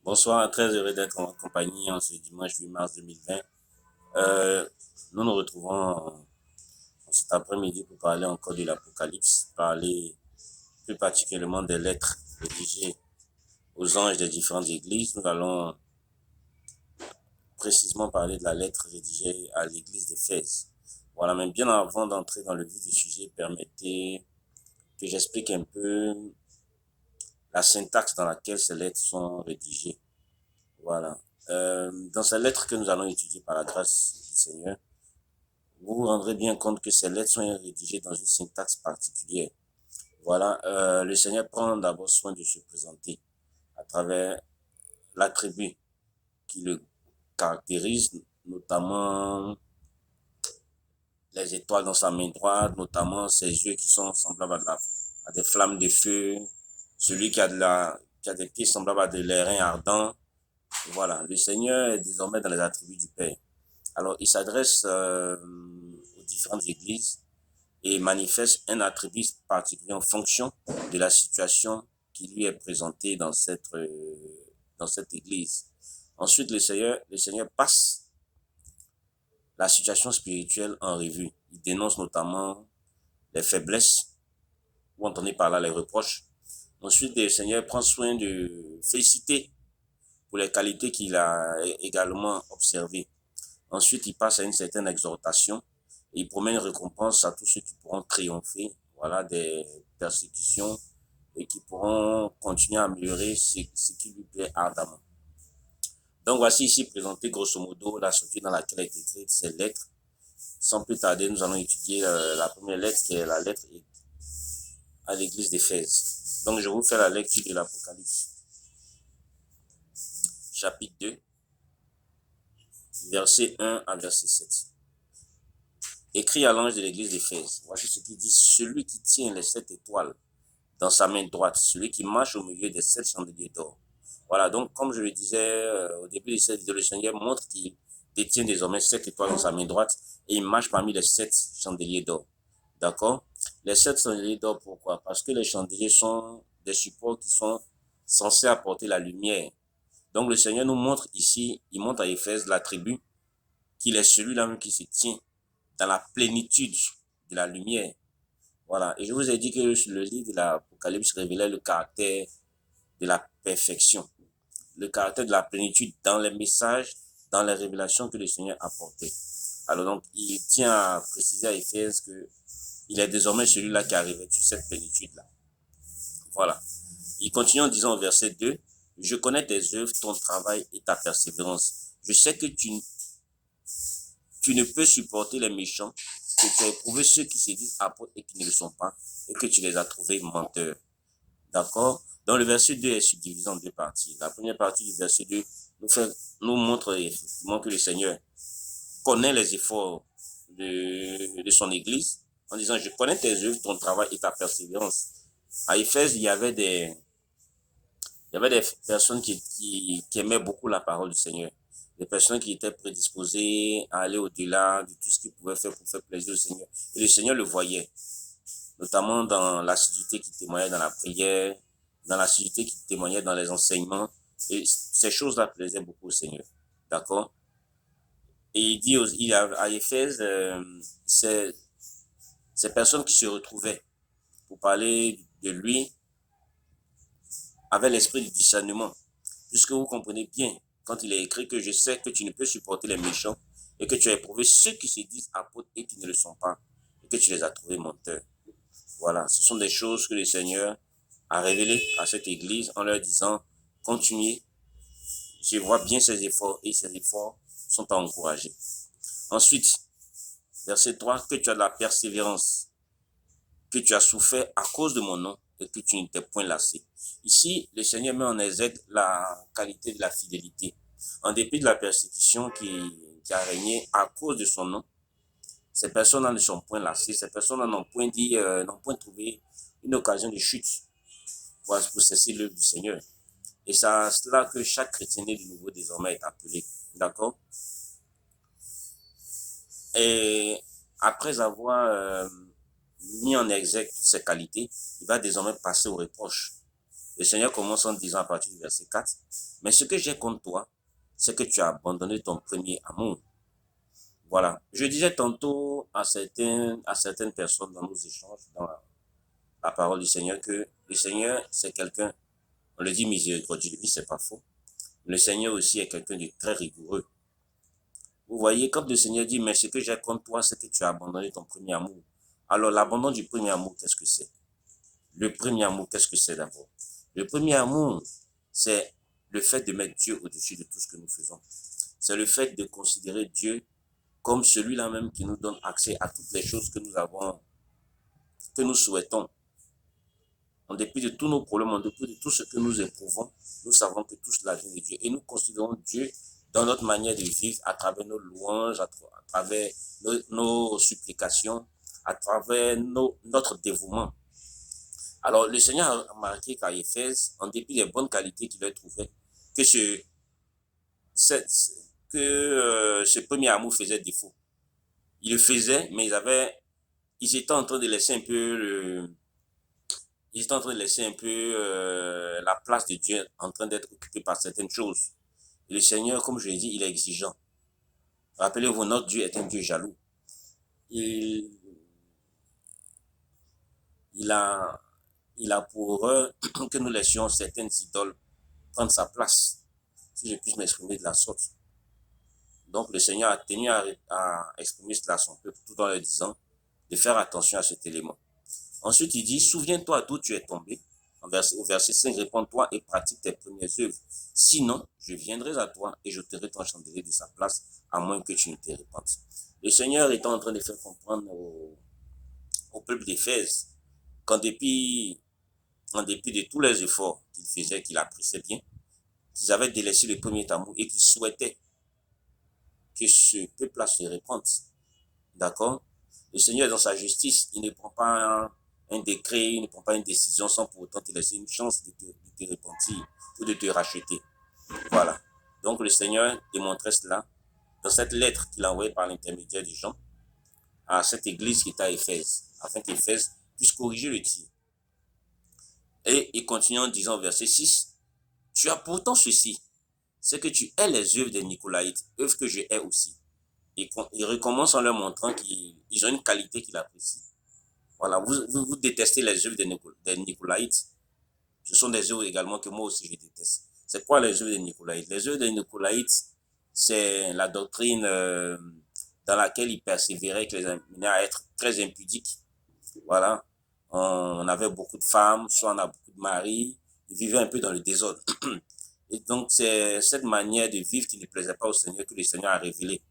Bonsoir, très heureux d'être en compagnie en ce dimanche 8 mars 2020. Euh, nous nous retrouvons en cet après-midi pour parler encore de l'Apocalypse, parler plus particulièrement des lettres rédigées aux anges des différentes églises. Nous allons précisément parler de la lettre rédigée à l'église d'Éphèse. Voilà, mais bien avant d'entrer dans le vif du sujet, permettez que j'explique un peu la syntaxe dans laquelle ces lettres sont rédigées. Voilà. Dans ces lettres que nous allons étudier par la grâce du Seigneur, vous vous rendrez bien compte que ces lettres sont rédigées dans une syntaxe particulière. Voilà, le Seigneur prend d'abord soin de se présenter à travers l'attribut qui le caractérise, notamment les étoiles dans sa main droite, notamment ses yeux qui sont semblables à des flammes de feu, celui qui a des pieds semblables à de l'airain ardent. Voilà, le Seigneur est désormais dans les attributs du Père. Alors, il s'adresse aux différentes églises et manifeste un attribut particulier en fonction de la situation qui lui est présentée dans cette église. Ensuite, le Seigneur passe la situation spirituelle en revue. Il dénonce notamment les faiblesses, ou entendez par là les reproches. Ensuite, le Seigneur prend soin de féliciter pour les qualités qu'il a également observées. Ensuite, il passe à une certaine exhortation et il promet une récompense à tous ceux qui pourront triompher, voilà, des persécutions et qui pourront continuer à améliorer ce qui lui plaît ardemment. Donc, voici ici présenté grosso modo la structure dans laquelle a été écrite ces lettres. Sans plus tarder, nous allons étudier la première lettre qui est la lettre à l'église d'Éphèse. Donc, je vous fais la lecture de l'Apocalypse, chapitre 2, verset 1 à verset 7. Écrit à l'ange de l'église d'Éphèse, voici ce qu'il dit: celui qui tient les 7 étoiles dans sa main droite, celui qui marche au milieu des 7 chandeliers d'or. Voilà, donc comme je le disais au début de cette vidéo, le Seigneur montre qu'il détient désormais 7 étoiles dans sa main droite et il marche parmi les 7 chandeliers d'or. D'accord? Les 7 chandeliers d'or, pourquoi? Parce que les chandeliers sont des supports qui sont censés apporter la lumière. Donc le Seigneur nous montre ici, il montre à Éphèse l'attribut qu'il est celui-là même qui se tient dans la plénitude de la lumière. Voilà. Et je vous ai dit que le livre de l'Apocalypse révélait le caractère de la perfection, le caractère de la plénitude dans les messages, dans les révélations que le Seigneur apportait. Alors donc, il tient à préciser à Éphèse que il est désormais celui-là qui a revêtu cette plénitude-là. Voilà. Il continue en disant au verset 2, je connais tes œuvres, ton travail et ta persévérance. Je sais que tu ne peux supporter les méchants, que tu as éprouvé ceux qui se disent apôtres et qui ne le sont pas, et que tu les as trouvés menteurs. D'accord? Donc le verset 2 est subdivisé en deux parties. La première partie du verset 2 nous montre effectivement que le Seigneur connaît les efforts de son Église, en disant, je connais tes œuvres, ton travail et ta persévérance. À Éphèse, il y avait des personnes qui aimaient beaucoup la parole du Seigneur. Des personnes qui étaient prédisposées à aller au-delà de tout ce qu'ils pouvaient faire pour faire plaisir au Seigneur. Et le Seigneur le voyait, notamment dans l'assiduité qui témoignait dans la prière, dans l'assiduité qui témoignait dans les enseignements. Et ces choses-là plaisaient beaucoup au Seigneur. D'accord? Et il dit à Éphèse, ces personnes qui se retrouvaient pour parler de lui avaient l'esprit du discernement. Puisque vous comprenez bien, quand il est écrit que je sais que tu ne peux supporter les méchants et que tu as éprouvé ceux qui se disent apôtres et qui ne le sont pas, et que tu les as trouvés menteurs. Voilà, ce sont des choses que le Seigneur a révélées à cette église en leur disant, continuez, je vois bien ces efforts et ces efforts sont à encourager. Ensuite, verset 3, que tu as de la persévérance, que tu as souffert à cause de mon nom et que tu ne t'es point lassé. Ici, le Seigneur met en exergue la qualité de la fidélité. En dépit de la persécution qui a régné à cause de son nom, ces personnes-là ne sont point lassées, ces personnes-là n'ont point dit, n'ont point trouvé une occasion de chute pour cesser l'œuvre du Seigneur. Et c'est à cela que chaque chrétien né de nouveau désormais est appelé. D'accord? Et après avoir mis en exergue toutes ces qualités, il va désormais passer aux reproches. Le Seigneur commence en disant à partir du verset 4, « Mais ce que j'ai contre toi, c'est que tu as abandonné ton premier amour. » Voilà. Je disais tantôt à certaines personnes dans nos échanges, dans la parole du Seigneur, que le Seigneur, c'est quelqu'un, on le dit miséricordieux, oui, c'est pas faux. Le Seigneur aussi est quelqu'un de très rigoureux. Vous voyez, quand le Seigneur dit, mais ce que j'ai contre toi, c'est que tu as abandonné ton premier amour. Alors, l'abandon du premier amour, qu'est-ce que c'est? Le premier amour, qu'est-ce que c'est d'abord? Le premier amour, c'est le fait de mettre Dieu au-dessus de tout ce que nous faisons. C'est le fait de considérer Dieu comme celui-là même qui nous donne accès à toutes les choses que nous avons, que nous souhaitons. En dépit de tous nos problèmes, en dépit de tout ce que nous éprouvons, nous savons que tout cela vient de Dieu. Et nous considérons Dieu dans notre manière de vivre, à travers nos louanges, à travers nos supplications, à travers notre dévouement. Alors, le Seigneur a remarqué qu'à Éphèse, en dépit des bonnes qualités qu'il a trouvées, que ce premier amour faisait défaut. Il le faisait, mais ils étaient en train de laisser un peu la place de Dieu en train d'être occupée par certaines choses. Et le Seigneur, comme je l'ai dit, il est exigeant. Rappelez-vous, notre Dieu est un Dieu jaloux. Il, il a, il a pour horreur que nous laissions certaines idoles prendre sa place, si je puis m'exprimer de la sorte. Donc le Seigneur a tenu à exprimer cela à son peuple tout en leur disant de faire attention à cet élément. Ensuite, il dit, souviens-toi d'où tu es tombé. Au verset 5, réponds-toi et pratique tes premières œuvres. Sinon, je viendrai à toi et j'ôterai ton chandelier de sa place, à moins que tu ne te répandes. Le Seigneur est en train de faire comprendre au peuple d'Éphèse qu'en dépit de tous les efforts qu'ils faisaient, qu'ils appréciaient bien, qu'ils avaient délaissé le premier amour et qu'ils souhaitaient que ce peuple-là se répande. D'accord? Le Seigneur, dans sa justice, il ne prend pas un décret, il ne prend pas une décision sans pour autant te laisser une chance de te repentir ou de te racheter. Voilà. Donc le Seigneur démontrait cela dans cette lettre qu'il a envoyée par l'intermédiaire de Jean à cette église qui est à Éphèse, afin qu'Éphèse puisse corriger le tir. Et il continue en disant au verset 6, « Tu as pourtant ceci, c'est que tu hais les œuvres des Nicolaïtes, œuvres que je hais aussi. » Et il recommence en leur montrant qu'ils ont une qualité qu'il apprécie. Voilà, vous détestez les œuvres des Nicolaïtes. Ce sont des œuvres également que moi aussi je déteste. C'est quoi les œuvres des Nicolaïtes? Les œuvres des Nicolaïtes, c'est la doctrine dans laquelle ils persévéraient, qui les amenait à être très impudiques. Voilà, on avait beaucoup de femmes, soit on a beaucoup de maris, ils vivaient un peu dans le désordre. Et donc, c'est cette manière de vivre qui ne plaisait pas au Seigneur que le Seigneur a révélé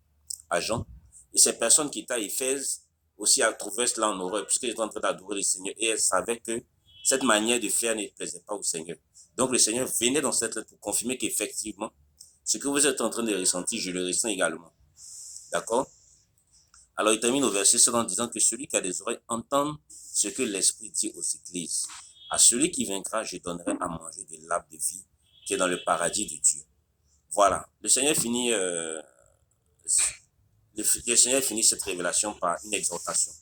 à Jean. Et ces personnes qui étaient à Éphèse aussi trouvaient cela en horreur, puisqu'elles étaient en train d'adorer le Seigneur et elles savaient que cette manière de faire ne plaisait pas au Seigneur. Donc, le Seigneur venait dans cette lettre pour confirmer qu'effectivement, ce que vous êtes en train de ressentir, je le ressens également. D'accord? Alors, il termine au verset 7 en disant que celui qui a des oreilles entende ce que l'Esprit dit aux églises. À celui qui vaincra, je donnerai à manger de l'arbre de vie qui est dans le paradis de Dieu. Voilà. Le Seigneur finit cette révélation par une exhortation.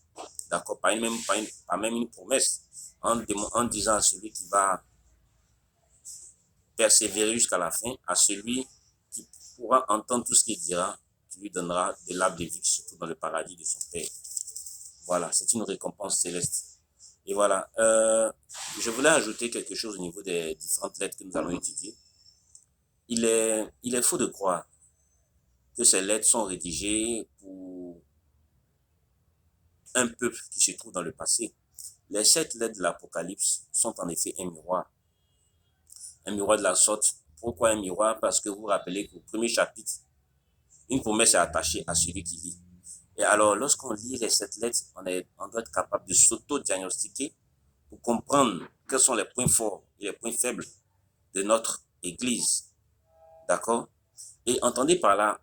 D'accord? Par même une promesse. En disant à celui qui va persévérer jusqu'à la fin, à celui qui pourra entendre tout ce qu'il dira, tu lui donneras de l'arbre de vie qui se trouve dans le paradis de son Père. Voilà, c'est une récompense céleste. Et voilà, je voulais ajouter quelque chose au niveau des différentes lettres que nous allons étudier. Il est faux de croire que ces lettres sont rédigées pour un peuple qui se trouve dans le passé. Les 7 lettres de l'Apocalypse sont en effet un miroir. Un miroir de la sorte. Pourquoi un miroir? Parce que vous vous rappelez qu'au premier chapitre, une promesse est attachée à celui qui lit. Et alors, lorsqu'on lit les 7 lettres, on doit être capable de s'auto-diagnostiquer pour comprendre quels sont les points forts et les points faibles de notre Église. D'accord? Et entendez par là,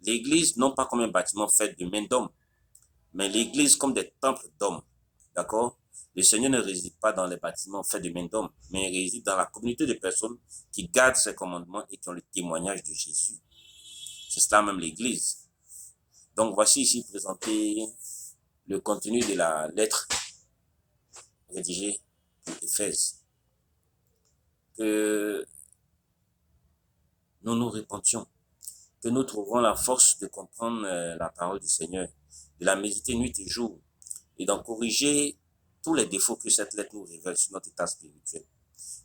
l'Église non pas comme un bâtiment fait de main d'hommes, mais l'Église comme des temples d'hommes. D'accord? Le Seigneur ne réside pas dans les bâtiments faits de main d'hommes, mais il réside dans la communauté de personnes qui gardent ses commandements et qui ont le témoignage de Jésus. C'est cela même l'Église. Donc voici ici présenté le contenu de la lettre rédigée Éphèse. que nous nous repentions, que nous trouvons la force de comprendre la parole du Seigneur, de la méditer nuit et jour, et d'en corriger tous les défauts que cette lettre nous révèle sur notre état spirituel.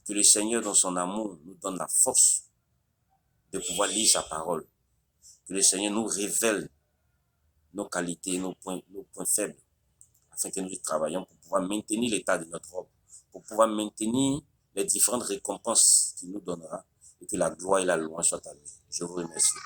Que le Seigneur, dans son amour, nous donne la force de pouvoir lire sa parole. Que le Seigneur nous révèle nos qualités, nos points faibles, afin que nous y travaillions pour pouvoir maintenir l'état de notre robe, pour pouvoir maintenir les différentes récompenses qu'il nous donnera, et que la gloire et la louange soient à lui. Je vous remercie.